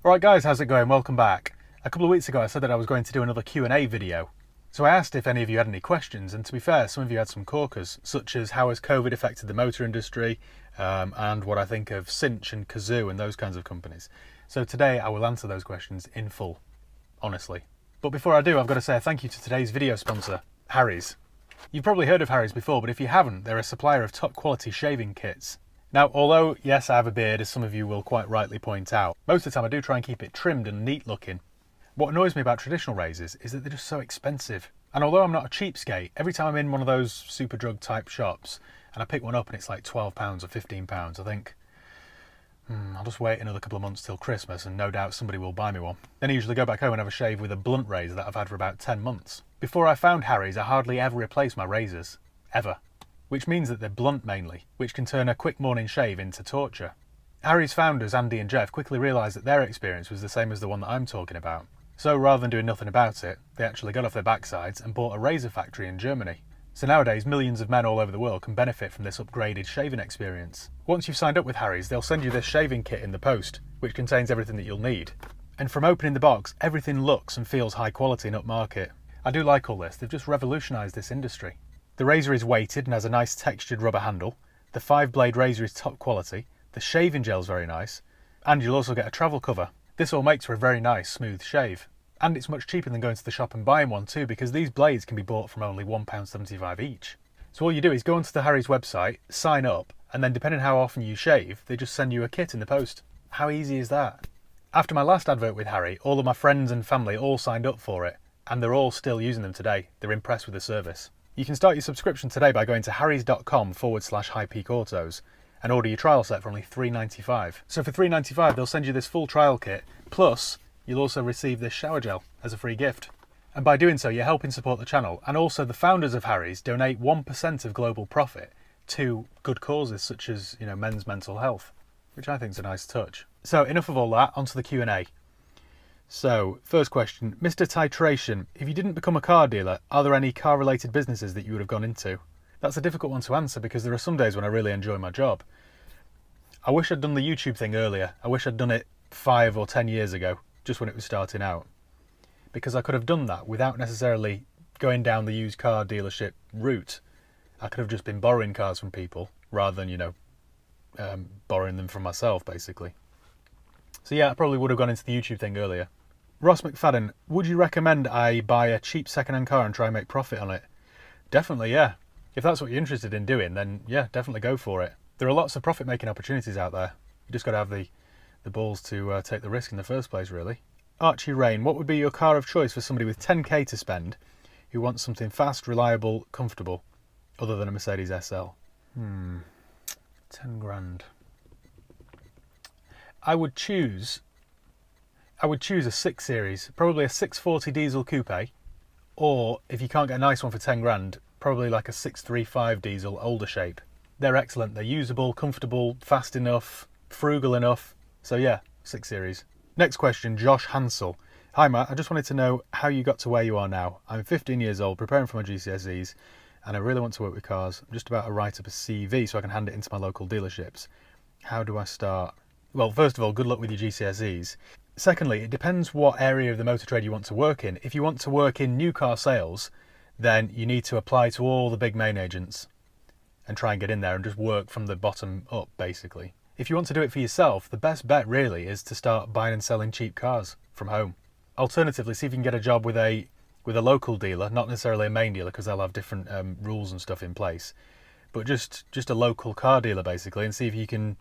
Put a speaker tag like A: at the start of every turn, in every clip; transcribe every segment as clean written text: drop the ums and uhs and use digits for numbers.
A: Alright guys, how's it going? Welcome back. A couple of weeks ago I said that I was going to do another Q&A video. So I asked if any of you had any questions, and to be fair, some of you had some corkers, such as how has COVID affected the motor industry, and what I think of Cinch and Kazoo and those kinds of companies. So today I will answer those questions in full, honestly. But before I do, I've got to say a thank you to today's video sponsor, Harry's. You've probably heard of Harry's before, but if you haven't, they're a supplier of top quality shaving kits. Now, although, yes, I have a beard, as some of you will quite rightly point out, most of the time I do try and keep it trimmed and neat looking. What annoys me about traditional razors is that they're just so expensive. And although I'm not a cheapskate, every time I'm in one of those super drug type shops and I pick one up and it's like £12 or £15, I think, I'll just wait another couple of months till Christmas and no doubt somebody will buy me one. Then I usually go back home and have a shave with a blunt razor that I've had for about 10 months. Before I found Harry's, I hardly ever replaced my razors. Ever. Which means that they're blunt mainly, which can turn a quick morning shave into torture. Harry's founders, Andy and Jeff, quickly realised that their experience was the same as the one that I'm talking about. So rather than doing nothing about it, they actually got off their backsides and bought a razor factory in Germany. So nowadays, millions of men all over the world can benefit from this upgraded shaving experience. Once you've signed up with Harry's, they'll send you this shaving kit in the post, which contains everything that you'll need. And from opening the box, everything looks and feels high quality and upmarket. I do like all this, they've just revolutionised this industry. The razor is weighted and has a nice textured rubber handle. The 5-blade razor is top quality. The shaving gel's very nice. And you'll also get a travel cover. This all makes for a very nice, smooth shave. And it's much cheaper than going to the shop and buying one too, because these blades can be bought from only £1.75 each. So all you do is go onto the Harry's website, sign up, and then depending how often you shave, they just send you a kit in the post. How easy is that? After my last advert with Harry, all of my friends and family all signed up for it, and they're all still using them today. They're impressed with the service. You can start your subscription today by going to harrys.com/highpeakautos and order your trial set for only £3.95. So for £3.95 they'll send you this full trial kit, plus you'll also receive this shower gel as a free gift. And by doing so you're helping support the channel, and also the founders of Harry's donate 1% of global profit to good causes such as, men's mental health, which I think is a nice touch. So enough of all that, onto the Q&A. So, first question, Mr. Titration, if you didn't become a car dealer, are there any car-related businesses that you would have gone into? That's a difficult one to answer because there are some days when I really enjoy my job. I wish I'd done the YouTube thing earlier. I wish I'd done it 5 or 10 years ago, just when it was starting out. Because I could have done that without necessarily going down the used car dealership route. I could have just been borrowing cars from people rather than, borrowing them from myself, basically. So yeah, I probably would have gone into the YouTube thing earlier. Ross McFadden, would you recommend I buy a cheap second-hand car and try and make profit on it? Definitely, yeah. If that's what you're interested in doing, then yeah, definitely go for it. There are lots of profit-making opportunities out there. You just got to have the balls to take the risk in the first place, really. Archie Rain, what would be your car of choice for somebody with 10k to spend who wants something fast, reliable, comfortable, other than a Mercedes SL? 10 grand. I would choose a 6 Series, probably a 640 diesel coupe, or if you can't get a nice one for 10 grand, probably like a 635 diesel older shape. They're excellent, they're usable, comfortable, fast enough, frugal enough. So yeah, 6 Series. Next question, Josh Hansel. Hi Matt, I just wanted to know how you got to where you are now. I'm 15 years old, preparing for my GCSEs, and I really want to work with cars. I'm just about to write up a CV so I can hand it into my local dealerships. How do I start? Well, first of all, good luck with your GCSEs. Secondly, it depends what area of the motor trade you want to work in. If you want to work in new car sales, then you need to apply to all the big main agents and try and get in there and just work from the bottom up, basically. If you want to do it for yourself, the best bet really is to start buying and selling cheap cars from home. Alternatively, see if you can get a job with a local dealer, not necessarily a main dealer because they'll have different rules and stuff in place, but just a local car dealer basically, and see if you can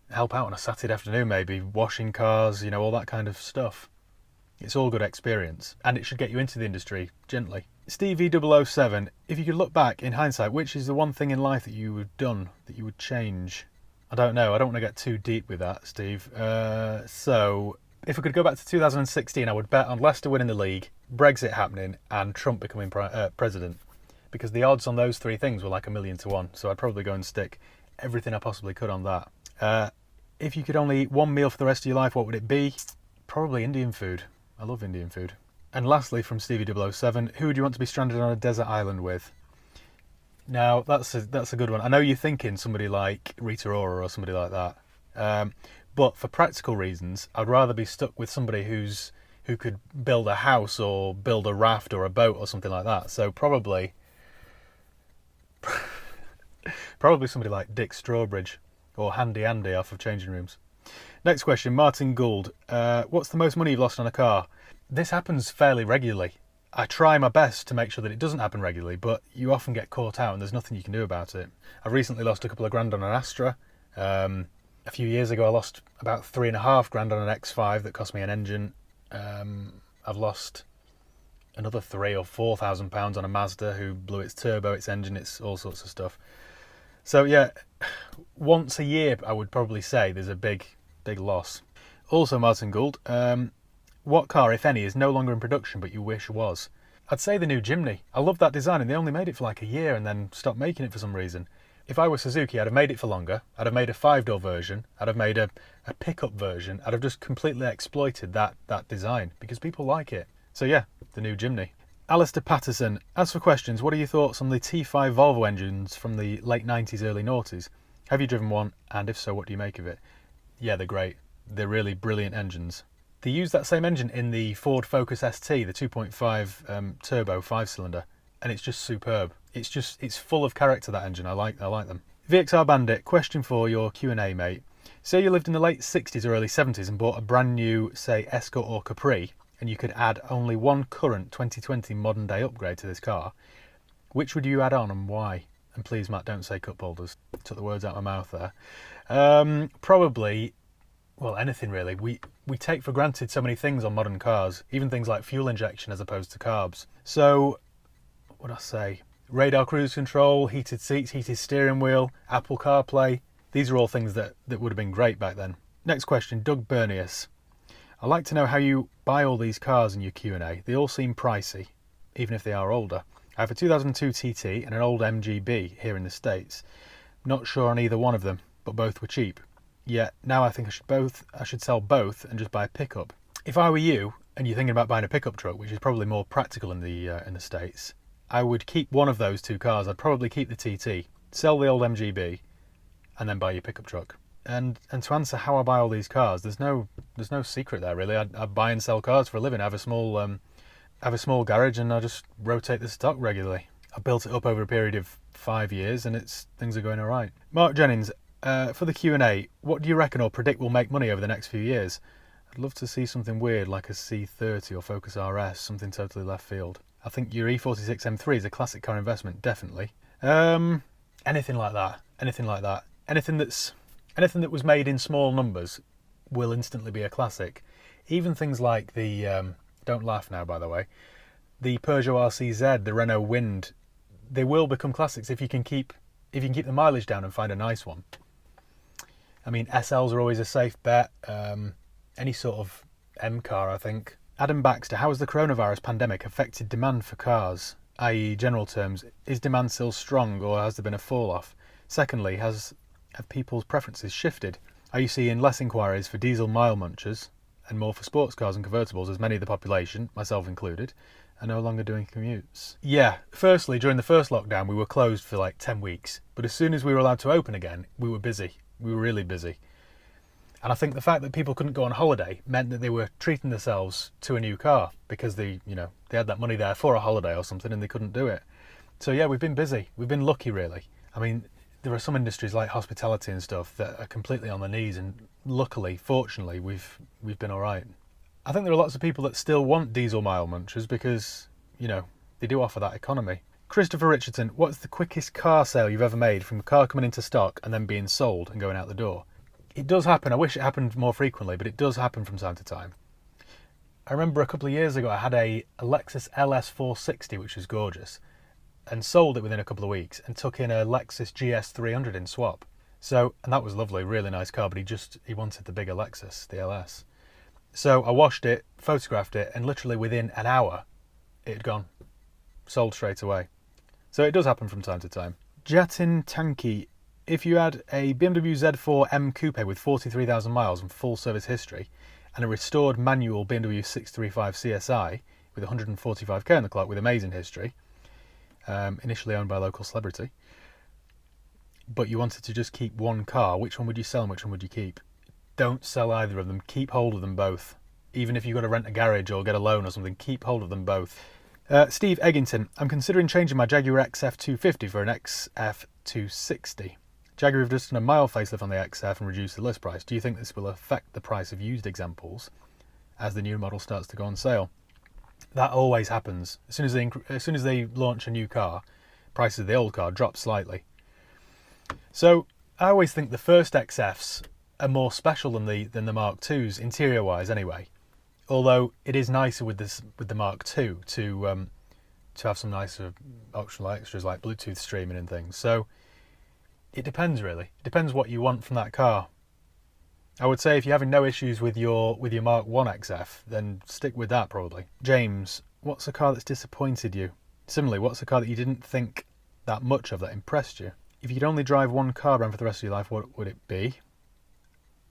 A: help out on a Saturday afternoon, maybe washing cars, all that kind of stuff. It's all good experience, and it should get you into the industry gently. Stevie007, if you could look back in hindsight, which is the one thing in life that you would done that you would change? I don't know, I don't want to get too deep with that, Steve. So if I could go back to 2016, I would bet on Leicester winning the league, Brexit happening, and Trump becoming president, because the odds on those 3 things were like 1,000,000 to 1. So I'd probably go and stick everything I possibly could on that. If you could only eat one meal for the rest of your life, what would it be? Probably Indian food. I love Indian food. And lastly, from Stevie007, who would you want to be stranded on a desert island with? Now, that's a good one. I know you're thinking somebody like Rita Ora or somebody like that. But for practical reasons, I'd rather be stuck with somebody who could build a house or build a raft or a boat or something like that. So probably somebody like Dick Strawbridge or Handy Andy off of Changing Rooms. Next question, Martin Gould. What's the most money you've lost on a car? This happens fairly regularly. I try my best to make sure that it doesn't happen regularly, but you often get caught out and there's nothing you can do about it. I've recently lost a couple of grand on an Astra. A few years ago I lost about £3.5 on an X5 that cost me an engine. I've lost another £3,000 or £4,000 on a Mazda who blew its turbo, its engine, its all sorts of stuff. So yeah, once a year I would probably say there's a big loss. Also, Martin Gould, what car, if any, is no longer in production but you wish was? I'd say the new Jimny. I love that design, and they only made it for like a year and then stopped making it for some reason. If I were Suzuki, I'd have made it for longer. I'd have made a 5-door version. I'd have made a pickup version. I'd have just completely exploited that design because people like it. So yeah, the new Jimny. Alistair Patterson, as for questions, what are your thoughts on the T5 Volvo engines from the late 90s, early noughties? Have you driven one? And if so, what do you make of it? Yeah, they're great. They're really brilliant engines. They use that same engine in the Ford Focus ST, the 2.5 turbo 5-cylinder, and it's just superb. It's full of character, that engine. I like them. VXR Bandit, question for your Q&A, mate. Say you lived in the late 60s or early 70s and bought a brand new, say, Escort or Capri, and you could add only one current 2020 modern day upgrade to this car. Which would you add on and why? And please, Matt, don't say cup holders. Took the words out of my mouth there. Probably, well, anything really. We take for granted so many things on modern cars, even things like fuel injection as opposed to carbs. So, what would I say? Radar cruise control, heated seats, heated steering wheel, Apple CarPlay. These are all things that would have been great back then. Next question, Doug Bernius. I'd like to know how you buy all these cars in your Q&A. They all seem pricey, even if they are older. I have a 2002 TT and an old MGB here in the States. Not sure on either one of them, but both were cheap. Yet now I think I should sell both and just buy a pickup. If I were you and you're thinking about buying a pickup truck, which is probably more practical in the States, I would keep one of those two cars. I'd probably keep the TT, sell the old MGB, and then buy your pickup truck. And to answer how I buy all these cars, there's no secret there really. I buy and sell cars for a living. I have a small garage and I just rotate the stock regularly. I built it up over a period of 5 years and things are going all right. Mark Jennings, for the Q&A, what do you reckon or predict will make money over the next few years? I'd love to see something weird like a C30 or Focus RS, something totally left field. I think your E46 M3 is a classic car investment, definitely. Anything like that. Anything that was made in small numbers will instantly be a classic. Even things like the, don't laugh now by the way, the Peugeot RCZ, the Renault Wind, they will become classics if you can keep the mileage down and find a nice one. I mean, SLs are always a safe bet. Any sort of M car, I think. Adam Baxter, how has the coronavirus pandemic affected demand for cars? I.e. general terms, is demand still strong or has there been a fall off? Secondly, have people's preferences shifted? Are you seeing less inquiries for diesel mile munchers and more for sports cars and convertibles, as many of the population, myself included, are no longer doing commutes? Yeah, firstly, during the first lockdown we were closed for like 10 weeks, but as soon as we were allowed to open again, we were busy. We were really busy. And I think the fact that people couldn't go on holiday meant that they were treating themselves to a new car because they had that money there for a holiday or something and they couldn't do it. So yeah, we've been busy. We've been lucky really. I mean, there are some industries like hospitality and stuff that are completely on their knees, and luckily, fortunately, we've been all right. I think there are lots of people that still want diesel mile munchers because, they do offer that economy. Christopher Richardson, what's the quickest car sale you've ever made from a car coming into stock and then being sold and going out the door? It does happen. I wish it happened more frequently, but it does happen from time to time. I remember a couple of years ago I had a Lexus LS 460, which was gorgeous, and sold it within a couple of weeks and took in a Lexus GS 300 in swap. So, and that was lovely, really nice car, but he wanted the bigger Lexus, the LS. So I washed it, photographed it, and literally within an hour, it had gone. Sold straight away. So it does happen from time to time. Jatin Tanki, if you had a BMW Z4 M Coupe with 43,000 miles and full service history, and a restored manual BMW 635 CSI with 145k on the clock with amazing history, initially owned by a local celebrity, but you wanted to just keep one car, which one would you sell and which one would you keep? don't sell either of them. Keep hold of them both. Even if you've got to rent a garage or get a loan or something, keep hold of them both. Steve Eggington, I'm considering changing my Jaguar XF250 for an XF260. Jaguar have just done a mild facelift on the XF and reduced the list price. Do you think this will affect the price of used examples as the new model starts to go on sale? That always happens. As soon as they launch a new car, prices of the old car drop slightly. So I always think the first XFs are more special than the Mark IIs, interior wise anyway. Although it is nicer with the Mark II to have some nicer optional extras like Bluetooth streaming and things. So it depends really. It depends what you want from that car. I would say if you're having no issues with your Mark I XF, then stick with that probably. James, what's a car that's disappointed you? Similarly, what's a car that you didn't think that much of that impressed you? If you could only drive one car around for the rest of your life, what would it be?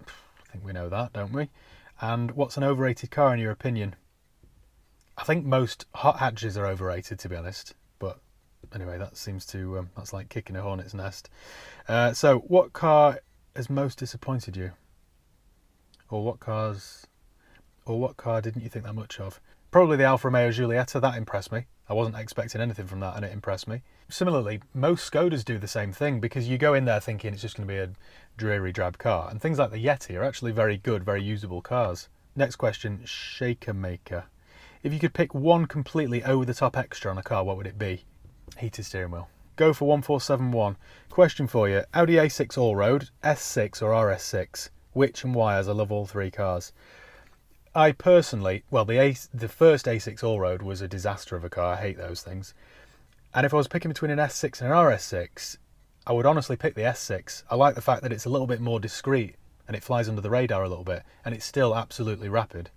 A: I think we know that, don't we? And what's an overrated car in your opinion? I think most hot hatches are overrated, to be honest. But anyway, that seems to that's like kicking a hornet's nest. So, what car has most disappointed you? Or what car didn't you think that much of? Probably the Alfa Romeo Giulietta. That impressed me. I wasn't expecting anything from that, and it impressed me. Similarly, most Skodas do the same thing, because you go in there thinking it's just going to be a dreary, drab car, and things like the Yeti are actually very good, very usable cars. Next question, Shaker Maker. If you could pick one completely over-the-top extra on a car, what would it be? Heated steering wheel. Go for 1471. Question for you, Audi A6 Allroad, S6 or RS6? Which and why, as I love all three cars? I personally, well, the first A6 Allroad was a disaster of a car. I hate those things. And if I was picking between an S6 and an RS6, I would honestly pick the S6. I like the fact that it's a little bit more discreet and it flies under the radar a little bit, and it's still absolutely rapid.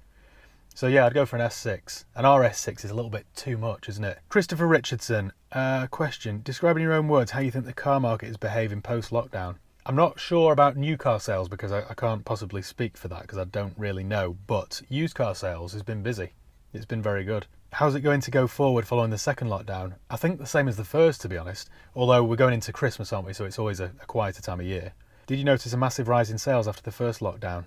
A: So yeah, I'd go for an S6. An RS6 is a little bit too much, isn't it? Christopher Richardson, question. Describe in your own words how you think the car market is behaving post-lockdown. I'm not sure about new car sales because I can't possibly speak for that because I don't really know, but used car sales has been busy. It's been very good. How's it going to go forward following the second lockdown? I think the same as the first, to be honest, although we're going into Christmas, aren't we, so it's always a quieter time of year. Did you notice a massive rise in sales after the first lockdown?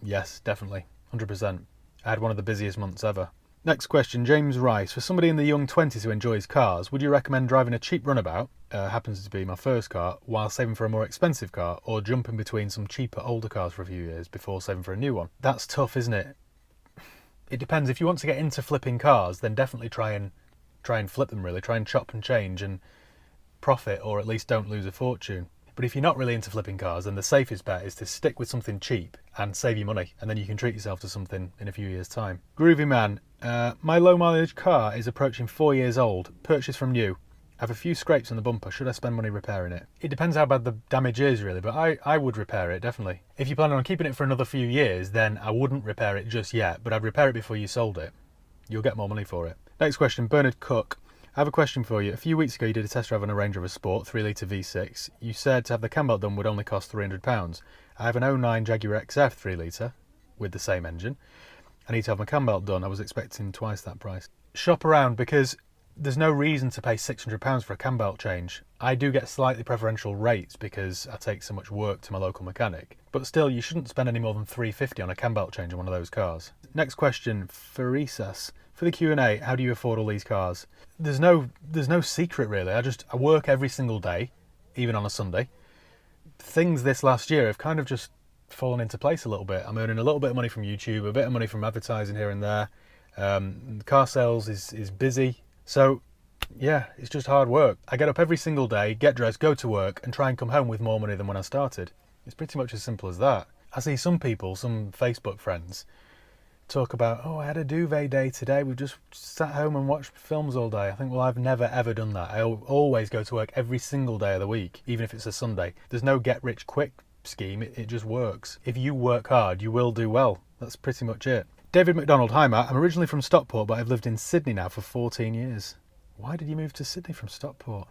A: Yes, definitely, 100%. I had one of the busiest months ever. Next question, James Rice. For somebody in the young 20s who enjoys cars, would you recommend driving a cheap runabout, happens to be my first car, while saving for a more expensive car, or jumping between some cheaper older cars for a few years before saving for a new one? That's tough, isn't it? It depends. If you want to get into flipping cars, then definitely try and flip them really. Try and chop and change and profit, or at least don't lose a fortune. But if you're not really into flipping cars, then the safest bet is to stick with something cheap and save your money, and then you can treat yourself to something in a few years' time. Groovy Man, my low mileage car is approaching 4 years old, purchased from new. I have a few scrapes on the bumper. Should I spend money repairing it? It depends how bad the damage is really, but I would repair it, definitely. If you plan on keeping it for another few years, then I wouldn't repair it just yet, but I'd repair it before you sold it. You'll get more money for it. Next question, Bernard Cook. I have a question for you. A few weeks ago you did a test drive on a Range Rover Sport 3-litre V6. You said to have the cam belt done would only cost £300. I have an 09 Jaguar XF 3-litre with the same engine. I need to have my cam belt done. I was expecting twice that price. Shop around, because there's no reason to pay £600 for a cam belt change. I do get slightly preferential rates because I take so much work to my local mechanic. But still, you shouldn't spend any more than £350 on a cam belt change on one of those cars. Next question, Farisas. For the Q&A, how do you afford all these cars? There's no secret really. I work every single day, even on a Sunday. Things this last year have kind of just fallen into place a little bit. I'm earning a little bit of money from YouTube, a bit of money from advertising here and there. Car sales is busy. So yeah, it's just hard work. I get up every single day, get dressed, go to work, and try and come home with more money than when I started. It's pretty much as simple as that. I see some people, some Facebook friends, talk about, oh, I had a duvet day today, we've just sat home and watched films all day. I think, well, I've never ever done that. I always go to work every single day of the week, even if it's a Sunday. There's no get rich quick scheme, it just works. If you work hard, you will do well. That's pretty much it. David McDonald, hi Matt, I'm originally from Stockport, but I've lived in Sydney now for 14 years. Why did you move to Sydney from Stockport?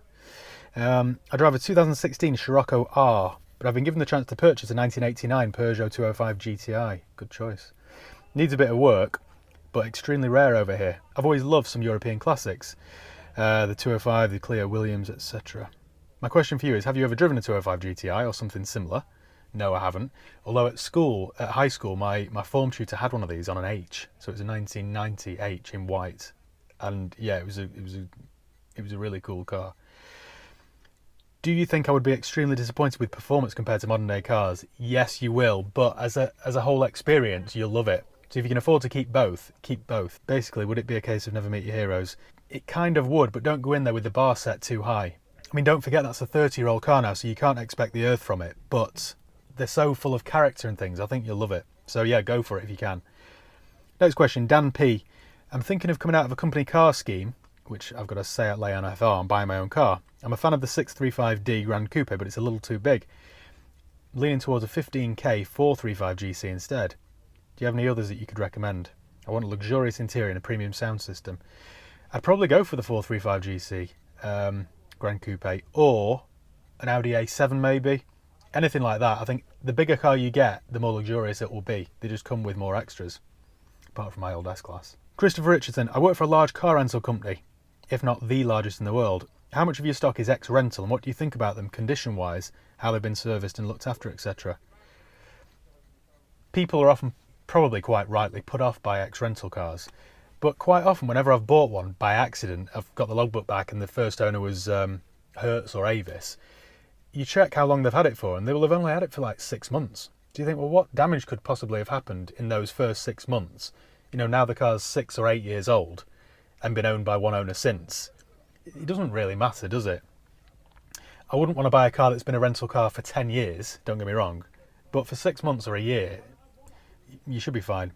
A: I drive a 2016 Scirocco R, but I've been given the chance to purchase a 1989 Peugeot 205 GTI. Good choice. Needs a bit of work, but extremely rare over here. I've always loved some European classics, the 205, the Clio Williams, etc. My question for you is, have you ever driven a 205 GTI or something similar? No, I haven't. Although at school, at high school, my form tutor had one of these on an H. So it was a 1990 H in white. And yeah, it was a really cool car. Do you think I would be extremely disappointed with performance compared to modern day cars? Yes, you will, but as a whole experience, you'll love it. So if you can afford to keep both, keep both. Basically, would it be a case of never meet your heroes? It kind of would, but don't go in there with the bar set too high. I mean, don't forget that's a 30-year-old car now, so you can't expect the earth from it, but they're so full of character and things, I think you'll love it. So yeah, go for it if you can. Next question, Dan P. I'm thinking of coming out of a company car scheme, which I've got to say at lay on FR and buy my own car. I'm a fan of the 635D Grand Coupe, but it's a little too big. I'm leaning towards a 15k 435GC instead. Do you have any others that you could recommend? I want a luxurious interior and a premium sound system. I'd probably go for the 435GC Grand Coupe, or an Audi A7 maybe. Anything like that. I think the bigger car you get, the more luxurious it will be. They just come with more extras, apart from my old S-Class. Christopher Richardson, I work for a large car rental company, if not the largest in the world. How much of your stock is ex-rental, and what do you think about them condition-wise, how they've been serviced and looked after, etc.? People are often, probably quite rightly, put off by ex-rental cars. But quite often, whenever I've bought one by accident, I've got the logbook back and the first owner was Hertz or Avis, you check how long they've had it for, and they will have only had it for like 6 months. Do you think, well, what damage could possibly have happened in those first 6 months? You know, now the car's 6 or 8 years old and been owned by one owner since. It doesn't really matter, does it? I wouldn't want to buy a car that's been a rental car for 10 years, don't get me wrong, but for 6 months or a year, you should be fine.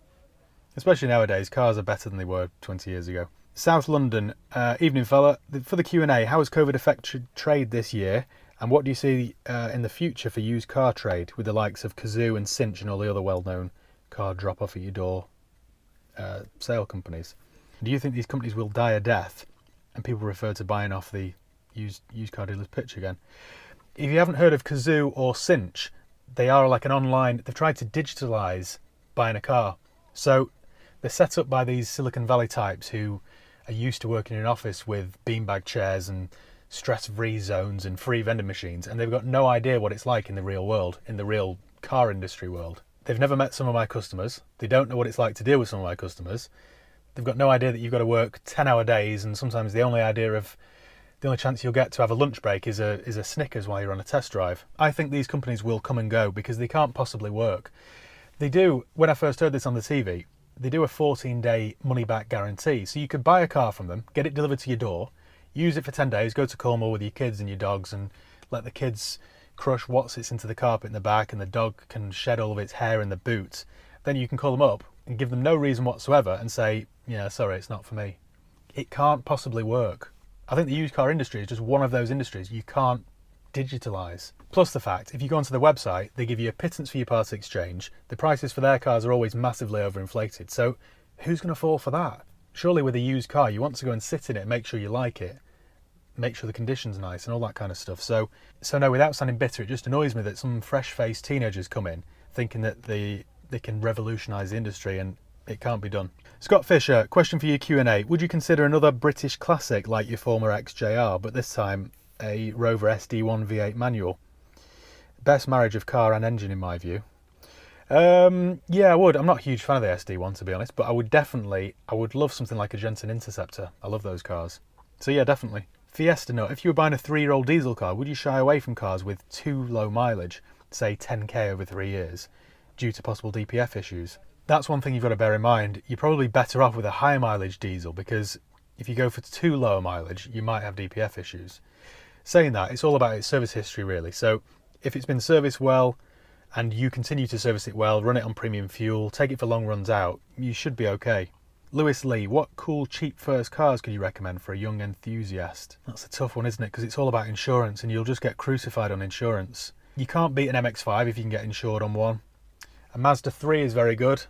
A: Especially nowadays, cars are better than they were 20 years ago. South London, evening fella. For the Q&A, how has COVID affected trade this year? And what do you see in the future for used car trade with the likes of Kazoo and Cinch and all the other well-known car drop-off at your door sale companies? Do you think these companies will die a death and people refer to buying off the used car dealer's pitch again? If you haven't heard of Kazoo or Cinch, they are like an online, they've tried to digitalise buying a car. So they're set up by these Silicon Valley types who are used to working in an office with beanbag chairs and stress-free zones and free vending machines, and they've got no idea what it's like in the real world, in the real car industry world. They've never met some of my customers. They don't know what it's like to deal with some of my customers. They've got no idea that you've got to work 10-hour days, and sometimes the only chance you'll get to have a lunch break is a Snickers while you're on a test drive. I think these companies will come and go because they can't possibly work. They do, when I first heard this on the TV, they do a 14-day money-back guarantee. So you could buy a car from them, get it delivered to your door, use it for 10 days, go to Cornwall with your kids and your dogs and let the kids crush what sits into the carpet in the back, and the dog can shed all of its hair in the boot. Then you can call them up and give them no reason whatsoever and say, yeah, sorry, it's not for me. It can't possibly work. I think the used car industry is just one of those industries you can't digitalise. Plus the fact, if you go onto the website, they give you a pittance for your part exchange. The prices for their cars are always massively overinflated. So who's going to fall for that? Surely with a used car, you want to go and sit in it, make sure you like it, make sure the condition's nice and all that kind of stuff. So no, without sounding bitter, it just annoys me that some fresh-faced teenagers come in thinking that they can revolutionise the industry, and it can't be done. Scott Fisher, question for your Q&A. Would you consider another British classic like your former XJR, but this time a Rover SD1 V8 manual? Best marriage of car and engine in my view. Yeah, I would. I'm not a huge fan of the SD1 to be honest, but I would love something like a Jensen Interceptor. I love those cars. So yeah, definitely. Fiesta note, if you were buying a 3-year-old diesel car, would you shy away from cars with too low mileage, say 10k over 3 years, due to possible DPF issues? That's one thing you've got to bear in mind. You're probably better off with a high mileage diesel, because if you go for too low mileage, you might have DPF issues. Saying that, it's all about its service history really. So if it's been serviced well and you continue to service it well, run it on premium fuel, take it for long runs out, you should be okay. Lewis Lee, what cool cheap first cars could you recommend for a young enthusiast? That's a tough one, isn't it? Because it's all about insurance and you'll just get crucified on insurance. You can't beat an MX-5 if you can get insured on one. A Mazda 3 is very good.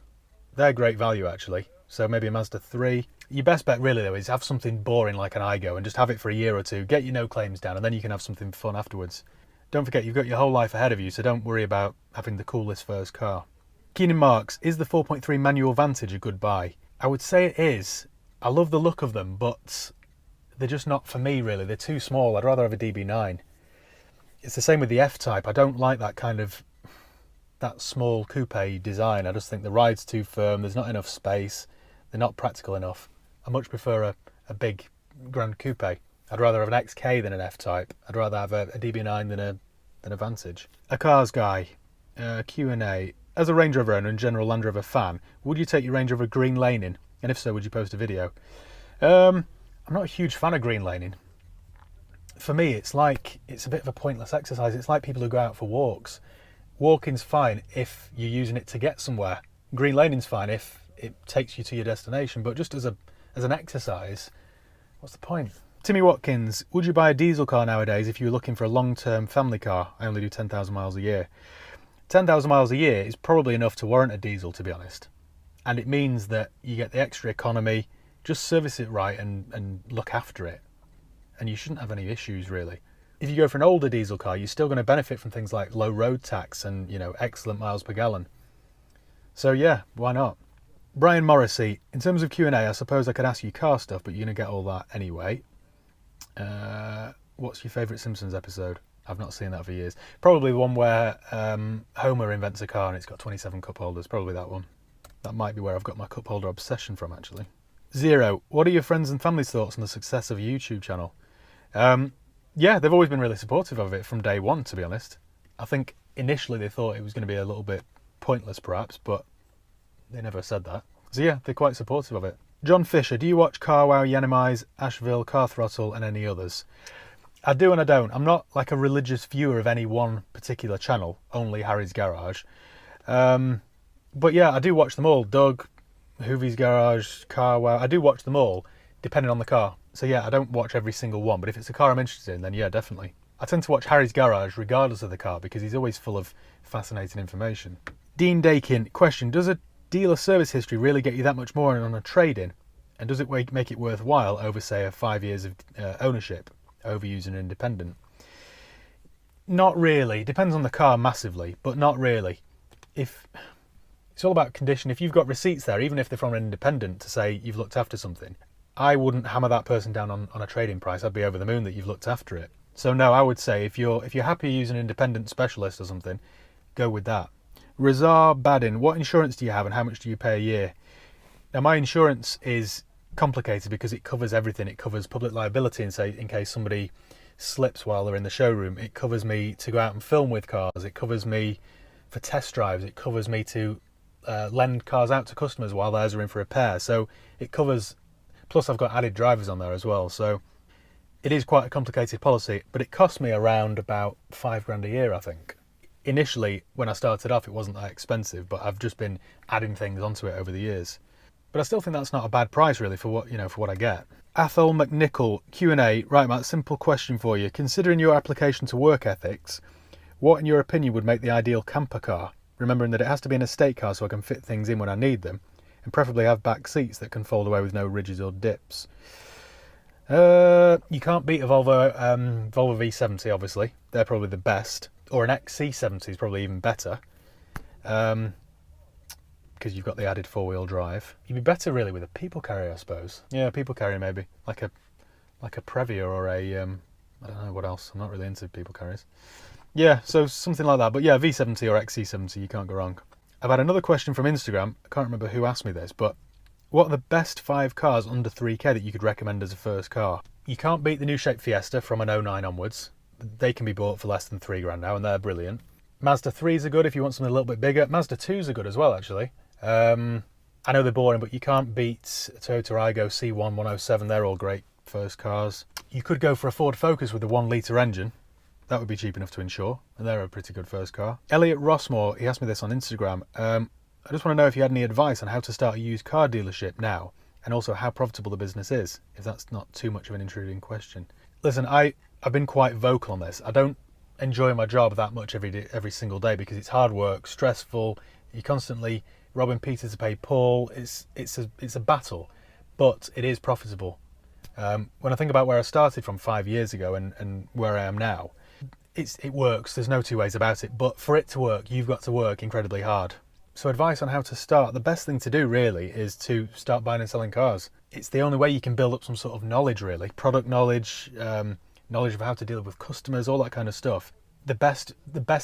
A: They're great value actually. So maybe a Mazda 3. Your best bet really though is have something boring like an Igo and just have it for a year or two, get your no claims down, and then you can have something fun afterwards. Don't forget, you've got your whole life ahead of you, so don't worry about having the coolest first car. Keenan Marks, is the 4.3 manual Vantage a good buy? I would say it is. I love the look of them, but they're just not for me really. They're too small. I'd rather have a DB9. It's the same with the F-Type. I don't like that kind of that small coupe design. I just think the ride's too firm, there's not enough space, they're not practical enough. I much prefer a big Grand Coupe. I'd rather have an XK than an F-Type. I'd rather have a DB9 than a Vantage. A cars guy, Q&A. As a Range Rover owner and general Land Rover fan, would you take your Range Rover green laning? And if so, would you post a video? I'm not a huge fan of green laning. For me, it's a bit of a pointless exercise. It's like people who go out for walks. Walking's fine if you're using it to get somewhere. Green laning's fine if it takes you to your destination, but just as an exercise, what's the point? Timmy Watkins, would you buy a diesel car nowadays if you were looking for a long-term family car? I only do 10,000 miles a year. 10,000 miles a year is probably enough to warrant a diesel, to be honest. And it means that you get the extra economy, just service it right and look after it. And you shouldn't have any issues, really. If you go for an older diesel car, you're still going to benefit from things like low road tax and, excellent miles per gallon. So yeah, why not? Brian Morrissey, in terms of Q&A, I suppose I could ask you car stuff, but you're going to get all that anyway. What's your favourite Simpsons episode? I've not seen that for years. Probably the one where Homer invents a car and it's got 27 cup holders. Probably that one. That might be where I've got my cup holder obsession from, actually. Zero, what are your friends and family's thoughts on the success of a YouTube channel? Yeah, they've always been really supportive of it from day one, to be honest. I think initially they thought it was going to be a little bit pointless, perhaps, but they never said that. So yeah, they're quite supportive of it. John Fisher, do you watch CarWow, Yanimize, Asheville, Car Throttle and any others? I do and I don't. I'm not like a religious viewer of any one particular channel, only Harry's Garage. But yeah, I do watch them all. Doug, Hoovy's Garage, CarWow, I do watch them all, depending on the car. So yeah, I don't watch every single one, but if it's a car I'm interested in, then yeah, definitely. I tend to watch Harry's Garage regardless of the car because he's always full of fascinating information. Dean Dakin, question, does a dealer service history really get you that much more on a trade-in? And does it make it worthwhile over, say, a 5 years of ownership, over using an independent? Not really. Depends on the car massively, but not really. It's all about condition. If you've got receipts there, even if they're from an independent, to say you've looked after something, I wouldn't hammer that person down on a trade-in price. I'd be over the moon that you've looked after it. So no, I would say if you're happy using an independent specialist or something, go with that. Razar Badin, what insurance do you have and how much do you pay a year? Now my insurance is complicated because it covers everything. It covers public liability and say in case somebody slips while they're in the showroom. It covers me to go out and film with cars. It covers me for test drives. It covers me to lend cars out to customers while theirs are in for repair. So it covers, plus I've got added drivers on there as well. So it is quite a complicated policy, but it cost me around about $5,000 a year, I think. Initially, when I started off, it wasn't that expensive, but I've just been adding things onto it over the years. But I still think that's not a bad price really for what I get. Athol McNichol, Q&A, right Matt, simple question for you. Considering your application to work ethics, what in your opinion would make the ideal camper car? Remembering that it has to be an estate car so I can fit things in when I need them, and preferably have back seats that can fold away with no ridges or dips. You can't beat a Volvo V70, obviously. They're probably the best. Or an XC70 is probably even better. Because you've got the added four-wheel drive. You'd be better really with a people carrier, I suppose. Yeah, people carrier maybe. Like a Previa or a, I don't know what else. I'm not really into people carriers. Yeah, so something like that. But yeah, V70 or XC70, you can't go wrong. I've had another question from Instagram. I can't remember who asked me this, but what are the best 5 cars under 3k that you could recommend as a first car? You can't beat the new shape Fiesta from an '09 onwards. They can be bought for less than $3,000 now, and they're brilliant. Mazda 3s are good if you want something a little bit bigger. Mazda 2s are good as well, actually. I know they're boring, but you can't beat Toyota Aygo C1 107. They're all great first cars. You could go for a Ford Focus with a 1-litre engine. That would be cheap enough to insure, and they're a pretty good first car. Elliot Rossmore, he asked me this on Instagram. I just want to know if you had any advice on how to start a used car dealership now, and also how profitable the business is, if that's not too much of an intruding question. Listen, I've been quite vocal on this. I don't enjoy my job that much every single day because it's hard work, stressful. You're constantly robbing Peter to pay Paul. It's a battle, but it is profitable. When I think about where I started from 5 years ago and where I am now, it works. There's no two ways about it. But for it to work, you've got to work incredibly hard. So advice on how to start, the best thing to do really is to start buying and selling cars. It's the only way you can build up some sort of knowledge really, product knowledge, knowledge of how to deal with customers, all that kind of stuff. the best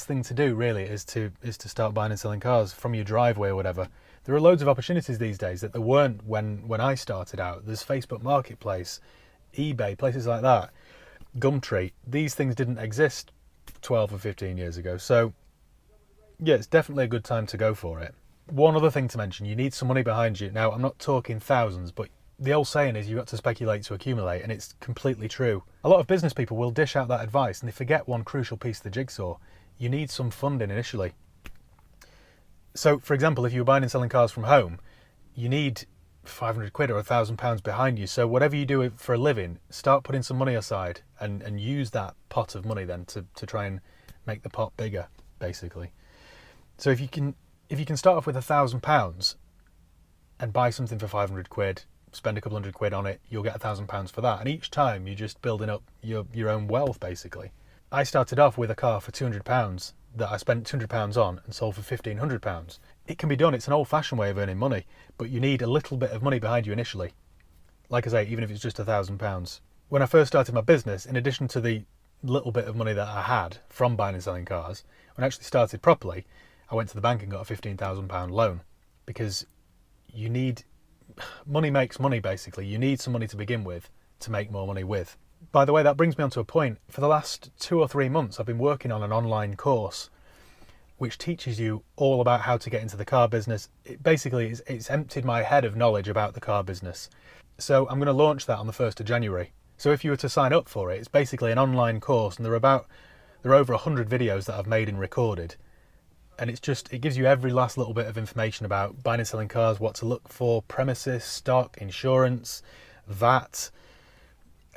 A: thing to do really is to start buying and selling cars from your driveway or whatever. There are loads of opportunities these days that there weren't when I started out. There's Facebook Marketplace, eBay, places like that, Gumtree. These things didn't exist 12 or 15 years ago. So yeah, it's definitely a good time to go for it. One other thing to mention, you need some money behind you. Now, I'm not talking thousands, but the old saying is you've got to speculate to accumulate, and it's completely true. A lot of business people will dish out that advice and they forget one crucial piece of the jigsaw. You need some funding initially. So, for example, if you were buying and selling cars from home, you need 500 quid or £1,000 behind you. So whatever you do for a living, start putting some money aside and use that pot of money then to try and make the pot bigger, basically. So if you can start off with £1,000 and buy something for 500 quid, spend a couple hundred quid on it, you'll get £1,000 for that. And each time you're just building up your own wealth, basically. I started off with a car for £200 that I spent £200 on and sold for £1,500. It can be done. It's an old-fashioned way of earning money, but you need a little bit of money behind you initially. Like I say, even if it's just £1,000. When I first started my business, in addition to the little bit of money that I had from buying and selling cars, when I actually started properly, I went to the bank and got a £15,000 loan, because you need... money makes money, basically. You need some money to begin with to make more money with. By the way, that brings me on to a point. For the last 2 or 3 months, I've been working on an online course which teaches you all about how to get into the car business. It's emptied my head of knowledge about the car business. So I'm going to launch that on the 1st of January. So if you were to sign up for it, it's basically an online course, and there are over 100 videos that I've made and recorded. And it gives you every last little bit of information about buying and selling cars, what to look for, premises, stock, insurance, VAT,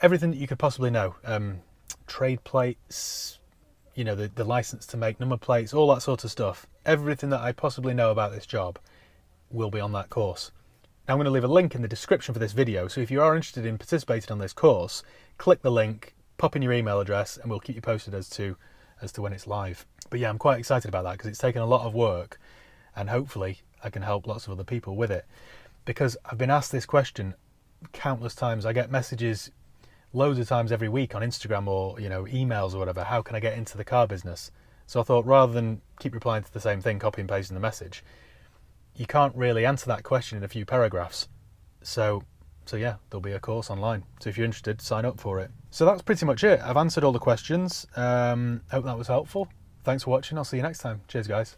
A: everything that you could possibly know. Trade plates, you know, the license to make number plates, all that sort of stuff. Everything that I possibly know about this job will be on that course. Now, I'm going to leave a link in the description for this video, so if you are interested in participating on this course, click the link, pop in your email address, and we'll keep you posted as to when it's live. But yeah, I'm quite excited about that because it's taken a lot of work, and hopefully I can help lots of other people with it. Because I've been asked this question countless times. I get messages loads of times every week on Instagram or, you know, emails or whatever. How can I get into the car business? So I thought, rather than keep replying to the same thing, copy and pasting the message, you can't really answer that question in a few paragraphs. So yeah, there'll be a course online. So if you're interested, sign up for it. So that's pretty much it. I've answered all the questions. Hope that was helpful. Thanks for watching. I'll see you next time. Cheers, guys.